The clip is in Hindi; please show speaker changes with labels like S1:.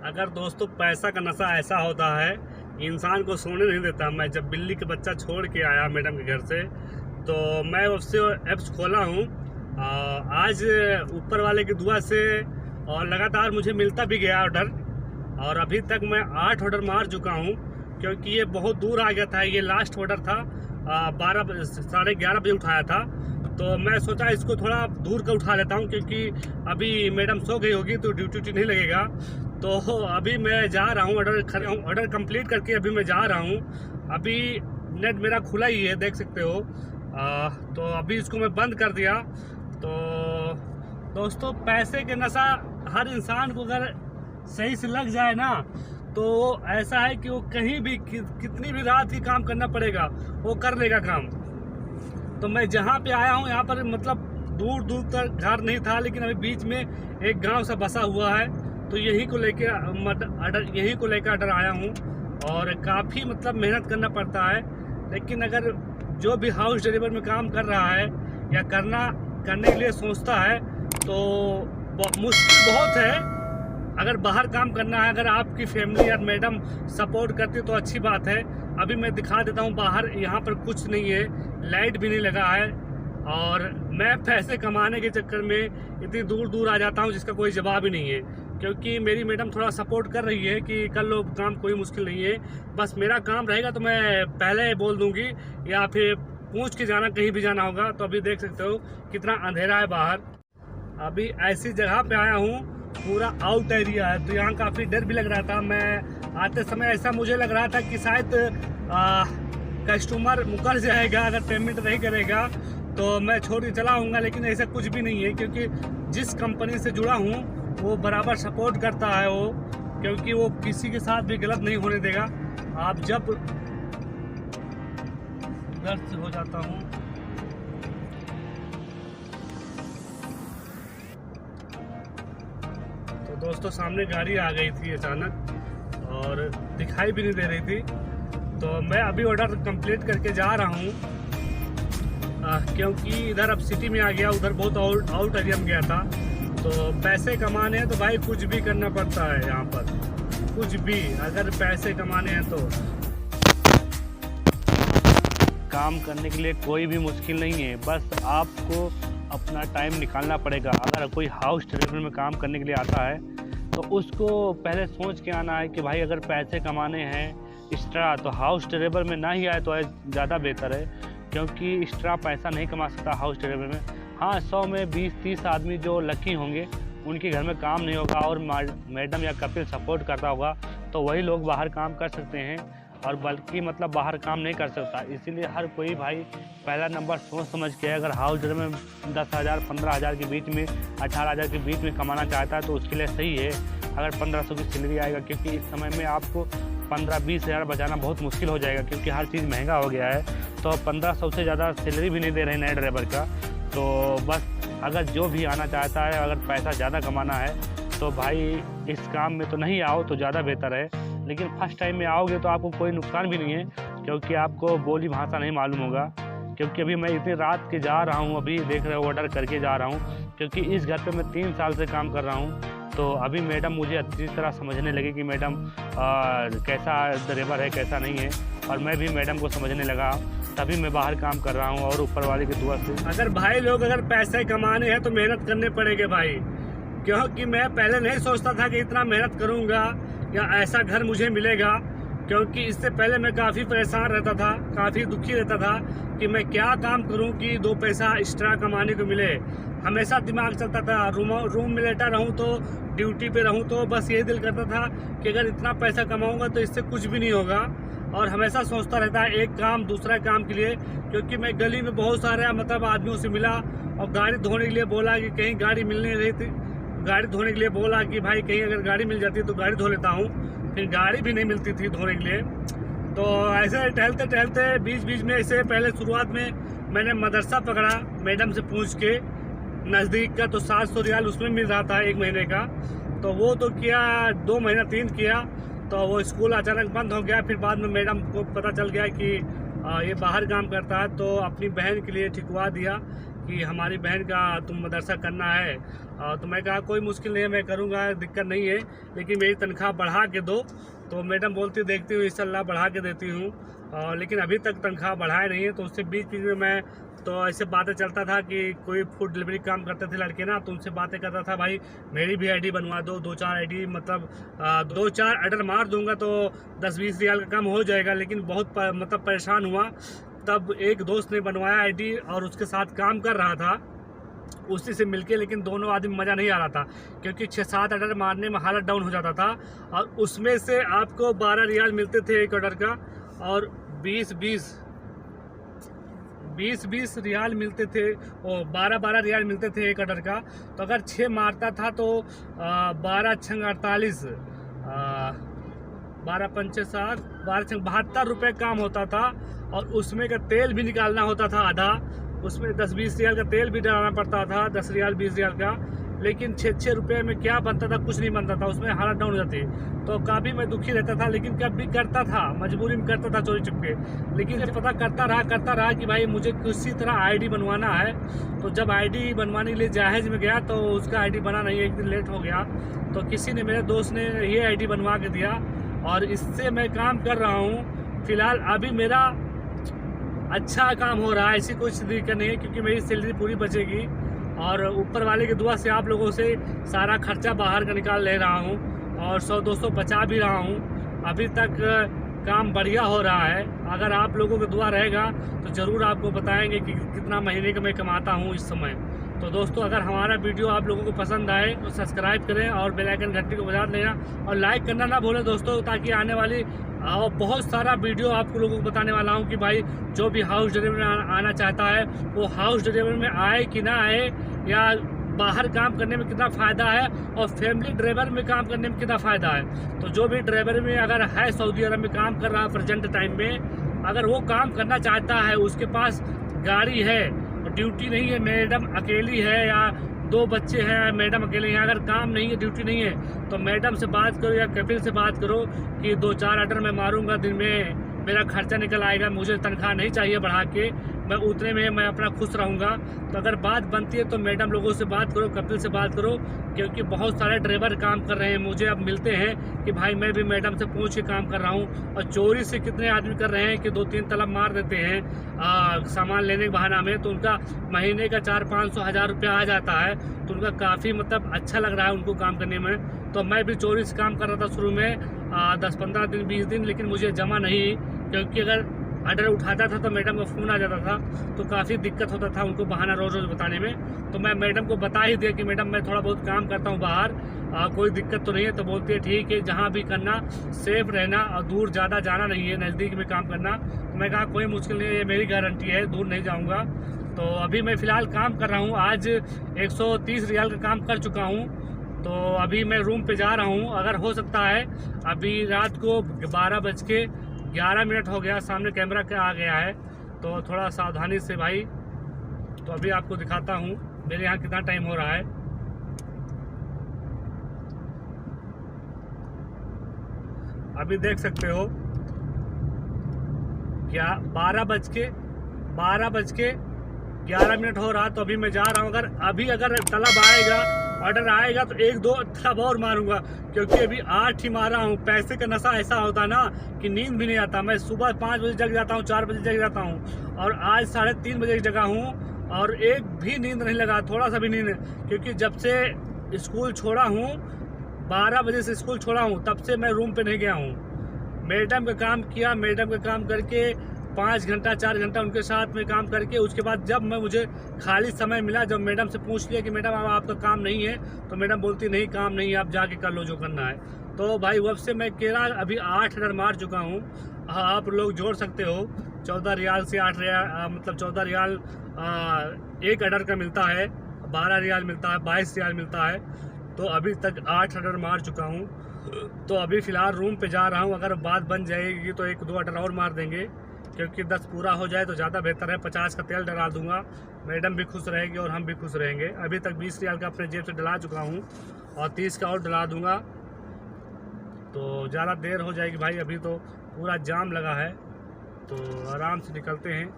S1: अगर दोस्तों पैसा का नशा ऐसा होता है, इंसान को सोने नहीं देता। मैं जब बिल्ली के बच्चा छोड़ के आया मैडम के घर से, तो मैं उससे ऐप्स खोला हूँ। आज ऊपर वाले की दुआ से और लगातार मुझे मिलता भी गया ऑर्डर, और अभी तक मैं 8 ऑर्डर मार चुका हूँ, क्योंकि ये बहुत दूर आ गया था। ये लास्ट ऑर्डर था, 11:30 बजे उठाया था। तो मैं सोचा इसको थोड़ा दूर का उठा लेता हूँ, क्योंकि अभी मैडम सो गई होगी तो ड्यूटी नहीं लगेगा। तो अभी मैं जा रहा हूँ, ऑर्डर कंप्लीट करके अभी मैं जा रहा हूँ। अभी नेट मेरा खुला ही है, देख सकते हो। तो अभी इसको मैं बंद कर दिया। तो दोस्तों, पैसे के नशा हर इंसान को अगर सही से लग जाए ना, तो ऐसा है कि वो कहीं भी कितनी भी रात की काम करना पड़ेगा, वो कर लेगा काम। तो मैं जहाँ पे आया हूँ, यहाँ पर मतलब दूर दूर तक घर नहीं था, लेकिन अभी बीच में एक गांव सा बसा हुआ है। तो यहीं को लेके ऑर्डर आया हूँ, और काफ़ी मतलब मेहनत करना पड़ता है। लेकिन अगर जो भी हाउस डिलीवर में काम कर रहा है या करने के लिए सोचता है, तो मुश्किल बहुत है। अगर बाहर काम करना है, अगर आपकी फैमिली या मैडम सपोर्ट करती तो अच्छी बात है। अभी मैं दिखा देता हूँ बाहर, यहाँ पर कुछ नहीं है, लाइट भी नहीं लगा है, और मैं पैसे कमाने के चक्कर में इतनी दूर दूर आ जाता हूँ जिसका कोई जवाब ही नहीं है। क्योंकि मेरी मैडम थोड़ा सपोर्ट कर रही है कि कर लो काम, कोई मुश्किल नहीं है। बस मेरा काम रहेगा तो मैं पहले बोल दूँगी, या फिर पूछ के जाना, कहीं भी जाना होगा। तो अभी देख सकते हो कितना अंधेरा है बाहर। अभी ऐसी जगह पे आया हूँ, पूरा आउट एरिया है, तो यहाँ काफ़ी डर भी लग रहा था। मैं आते समय ऐसा मुझे लग रहा था कि शायद कस्टमर मुकर जाएगा, अगर पेमेंट नहीं करेगा तो मैं छोड़ के चला आऊँगा। लेकिन ऐसा कुछ भी नहीं है, क्योंकि जिस कंपनी से जुड़ा हूँ वो बराबर सपोर्ट करता है वो, क्योंकि वो किसी के साथ भी गलत नहीं होने देगा। आप जब घर से हो जाता हूँ, तो दोस्तों सामने गाड़ी आ गई थी अचानक, और दिखाई भी नहीं दे रही थी। तो मैं अभी ऑर्डर कंप्लीट करके जा रहा हूँ, क्योंकि इधर अब सिटी में आ गया, उधर बहुत आउट एरिया में गया था। तो पैसे कमाने हैं तो भाई कुछ भी करना पड़ता है यहाँ पर, कुछ भी अगर पैसे कमाने हैं तो। काम करने के लिए कोई भी मुश्किल नहीं है, बस आपको अपना टाइम निकालना पड़ेगा। अगर कोई हाउस डिलीवरी में काम करने के लिए आता है, तो उसको पहले सोच के आना है कि भाई अगर पैसे कमाने हैं एक्स्ट्रा, तो हाउस डिलीवर में ना ही आए तो ज़्यादा बेहतर है। क्योंकि एक्स्ट्रा पैसा नहीं कमा सकता हाउस डिलीवर में। हाँ, 100 में 20-30 आदमी जो लकी होंगे, उनके घर में काम नहीं होगा और मैडम या कपिल सपोर्ट करता होगा, तो वही लोग बाहर काम कर सकते हैं, और बल्कि मतलब बाहर काम नहीं कर सकता। इसीलिए हर कोई भाई पहला नंबर सोच समझ के, अगर हाउस डिलीवर में 10,000 15,000 के बीच में, 18,000 के बीच में कमाना चाहता है तो उसके लिए सही है अगर 1500 की सैलरी आएगा। क्योंकि इस समय में आपको 15-20 हज़ार बचाना बहुत मुश्किल हो जाएगा, क्योंकि हर चीज़ महंगा हो गया है। तो 1500 से ज़्यादा सैलरी भी नहीं दे रहे नए ड्राइवर का। तो बस अगर जो भी आना चाहता है, अगर पैसा ज़्यादा कमाना है, तो भाई इस काम में तो नहीं आओ तो ज़्यादा बेहतर है। लेकिन फर्स्ट टाइम में आओगे तो आपको कोई नुकसान भी नहीं है, क्योंकि आपको बोली भाषा नहीं मालूम होगा। क्योंकि अभी मैं इतनी रात के जा रहा हूँ, अभी देख रहे हो ऑर्डर करके जा रहा हूँ, क्योंकि इस घर पे मैं 3 साल से काम कर रहा हूँ। तो अभी मैडम मुझे अच्छी तरह समझने लगे कि मैडम कैसा ड्राइवर है, कैसा नहीं है, और मैं भी मैडम को समझने लगा, तभी मैं बाहर काम कर रहा हूँ, और ऊपर वाले की दुआ से। अगर भाई लोग अगर पैसे कमाने हैं तो मेहनत करने पड़ेंगे भाई, क्योंकि मैं पहले नहीं सोचता था कि इतना मेहनत करूँगा या ऐसा घर मुझे मिलेगा। क्योंकि इससे पहले मैं काफ़ी परेशान रहता था, काफ़ी दुखी रहता था कि मैं क्या काम करूं कि 2 पैसा एक्स्ट्रा कमाने को मिले। हमेशा दिमाग चलता था, रूम में लेटा रहूं तो, ड्यूटी पे रहूं तो, बस यही दिल करता था कि अगर इतना पैसा कमाऊंगा तो इससे कुछ भी नहीं होगा। और हमेशा सोचता रहता है एक काम दूसरा काम के लिए। क्योंकि मैं गली में बहुत सारे मतलब आदमियों से मिला, और गाड़ी धोने के लिए बोला कि कहीं गाड़ी मिल नहीं रही थी, गाड़ी धोने के लिए बोला कि भाई कहीं अगर गाड़ी मिल जाती है तो गाड़ी धो लेता हूँ, फिर गाड़ी भी नहीं मिलती थी धोने के लिए। तो ऐसे टहलते टहलते बीच में ऐसे, पहले शुरुआत में मैंने मदरसा पकड़ा मैडम से पूछ के नज़दीक का, तो 700 रियाल उसमें मिल रहा था 1 महीने का। तो वो तो किया, 2 महीना 3 किया, तो वो स्कूल अचानक बंद हो गया। फिर बाद में मैडम को पता चल गया कि ये बाहर काम करता है, तो अपनी बहन के लिए ठिकवा दिया कि हमारी बहन का तुम मदरसा करना है। तो मैं कहा कोई मुश्किल नहीं है, मैं करूँगा, दिक्कत नहीं है, लेकिन मेरी तनख्वाह बढ़ा के दो। तो मैडम बोलती देखती हूँ इंशाल्लाह बढ़ा के देती हूँ, लेकिन अभी तक तनख्वाह बढ़ाए नहीं है। तो उससे बीच बीच में मैं तो ऐसे बातें चलता था कि कोई फूड डिलीवरी काम करते थे लड़के ना, तो उनसे बातें करता था, भाई मेरी भी आईडी बनवा दो, 2-4 आईडी, मतलब 2-4 ऑर्डर मार दूंगा तो 10-20 रियाल का काम हो जाएगा। लेकिन बहुत मतलब परेशान हुआ। तब एक दोस्त ने बनवाया आईडी और उसके साथ काम कर रहा था, उसी से मिलके, लेकिन दोनों आदमी मज़ा नहीं आ रहा था क्योंकि 6-7 ऑर्डर मारने में हालत डाउन हो जाता था। और उसमें से आपको 12 रियाल मिलते थे एक ऑर्डर का, और 20-20 रियाल मिलते थे, और 12-12 रियाल मिलते थे एक ऑर्डर का। तो अगर 6 मारता था तो 12×6 48, 12×5 7, 12×6 72 रुपये काम होता था। और उसमें का तेल भी निकालना होता था आधा, उसमें 10-20 रियाल का तेल भी डालना पड़ता था, 10 रियाल 20 रियाल का। लेकिन 6-6 रुपये में क्या बनता था, कुछ नहीं बनता था, उसमें हालत डाउन हो जाती। तो काफ़ी मैं दुखी रहता था, लेकिन कब भी करता था, मजबूरी में करता था चोरी चुपके। लेकिन जब पता करता रहा कि भाई मुझे किसी तरह आईडी बनवाना है। तो जब आईडी बनवाने के लिए जहाज में गया तो उसका आईडी बना नहीं, एक दिन लेट हो गया। तो किसी ने, मेरे दोस्त ने ये आईडी बनवा के दिया, और इससे मैं काम कर रहा हूँ। फिलहाल अभी मेरा अच्छा काम हो रहा है, ऐसी कुछ दिक्कत नहीं है, क्योंकि मेरी सैलरी पूरी बचेगी। और ऊपर वाले की दुआ से आप लोगों से सारा खर्चा बाहर का निकाल ले रहा हूँ, और 100-200 बचा भी रहा हूँ। अभी तक काम बढ़िया हो रहा है। अगर आप लोगों की दुआ रहेगा तो ज़रूर आपको बताएंगे कि कितना महीने का मैं कमाता हूँ इस समय। तो दोस्तों, अगर हमारा वीडियो आप लोगों को पसंद आए तो सब्सक्राइब करें और बेल आइकन घंटी को बजा लेना, और लाइक करना ना भूलें दोस्तों, ताकि आने वाली बहुत सारा वीडियो आप लोगों को बताने वाला हूं कि भाई जो भी हाउस डिलीवरी में आना चाहता है वो हाउस डिलीवरी में आए कि ना आए, या बाहर काम करने में कितना फ़ायदा है, और फैमिली ड्राइवर में काम करने में कितना फ़ायदा है। तो जो भी ड्राइवर में अगर है, सऊदी अरब में काम कर रहा है प्रेजेंट टाइम में, अगर वो काम करना चाहता है, उसके पास गाड़ी है, ड्यूटी नहीं है, मैडम अकेली है, या 2 बच्चे हैं, मैडम अकेले हैं, अगर काम नहीं है, ड्यूटी नहीं है, तो मैडम से बात करो या कपिल से बात करो कि 2-4 ऑर्डर मैं मारूंगा दिन में, मेरा खर्चा निकल आएगा, मुझे तनख्वाह नहीं चाहिए बढ़ा के, मैं उतने में मैं अपना खुश रहूँगा। तो अगर बात बनती है तो मैडम लोगों से बात करो, कपिल से बात करो, क्योंकि बहुत सारे ड्राइवर काम कर रहे हैं। मुझे अब मिलते हैं कि भाई मैं भी मैडम से पूछ के काम कर रहा हूँ, और चोरी से कितने आदमी कर रहे हैं कि 2-3 तलब मार देते हैं सामान लेने के बहाना में, तो उनका महीने का 400-500-1000 रुपया आ जाता है। तो उनका काफ़ी मतलब अच्छा लग रहा है उनको काम करने में। तो मैं भी चोरी से काम कर रहा था शुरू में 10-15 दिन 20 दिन, लेकिन मुझे जमा नहीं, क्योंकि अगर ऑर्डर उठाता था तो मैडम का फ़ोन आ जाता था, तो काफ़ी दिक्कत होता था उनको बहाना रोज़ रोज़ बताने में। तो मैं मैडम को बता ही दिया कि मैडम मैं थोड़ा बहुत काम करता हूँ बाहर, कोई दिक्कत तो नहीं है। तो बोलती है ठीक है, जहाँ भी करना सेफ रहना, और दूर ज़्यादा जाना नहीं है, नज़दीक में काम करना। तो मैं कहा कोई मुश्किल नहीं है, ये मेरी गारंटी है, दूर नहीं जाऊँगा। तो अभी मैं फ़िलहाल काम कर रहा हूँ, आज 130 रियाल का काम कर चुका हूँ। तो अभी मैं रूम पे जा रहा हूँ, अगर हो सकता है। अभी रात को 12:11 हो गया, सामने कैमरा के आ गया है, तो थोड़ा सावधानी से भाई। तो अभी आपको दिखाता हूँ मेरे यहाँ कितना टाइम हो रहा है। अभी देख सकते हो क्या 12:11 हो रहा। तो अभी मैं जा रहा हूँ, अगर तलब आएगा, ऑर्डर आएगा तो 1-2 तलब और मारूंगा, क्योंकि अभी 8 ही मारा हूँ। पैसे का नशा ऐसा होता ना कि नींद भी नहीं आता। मैं सुबह 5 बजे जग जाता हूँ, 4 बजे जग जाता हूँ, और आज 3:30 बजे जगा हूँ, और एक भी नींद नहीं लगा, थोड़ा सा भी नींद। क्योंकि जब से स्कूल छोड़ा हूँ, 12 बजे से स्कूल छोड़ा हूँ, तब से मैं रूम पे नहीं गया हूँ। मैडम का काम किया, मैडम का काम करके 5 घंटा 4 घंटा उनके साथ में काम करके, उसके बाद जब मुझे खाली समय मिला, जब मैडम से पूछ लिया कि मैडम अब आपका काम नहीं है, तो मैडम बोलती नहीं काम नहीं है, आप जाके कर लो जो करना है। तो भाई वब से मैं केरल अभी 8 ऑर्डर मार चुका हूँ। आप लोग जोड़ सकते हो, 14 रियाल से 8 रियाल, मतलब 14 रियाल एक ऑर्डर का मिलता है, 12 रियाल मिलता है, 22 रियाल मिलता है। तो अभी तक 8 ऑर्डर मार चुका हूँ। तो अभी फ़िलहाल रूम पे जा रहा हूँ, अगर बात बन जाएगी तो 1-2 ऑर्डर और मार देंगे, क्योंकि 10 पूरा हो जाए तो ज़्यादा बेहतर है। 50 का तेल डला दूंगा, मैडम भी खुश रहेगी और हम भी खुश रहेंगे। अभी तक 20 रियाल का अपने जेब से डला चुका हूँ, और 30 का और डला दूंगा, तो ज़्यादा देर हो जाएगी भाई। अभी तो पूरा जाम लगा है, तो आराम से निकलते हैं।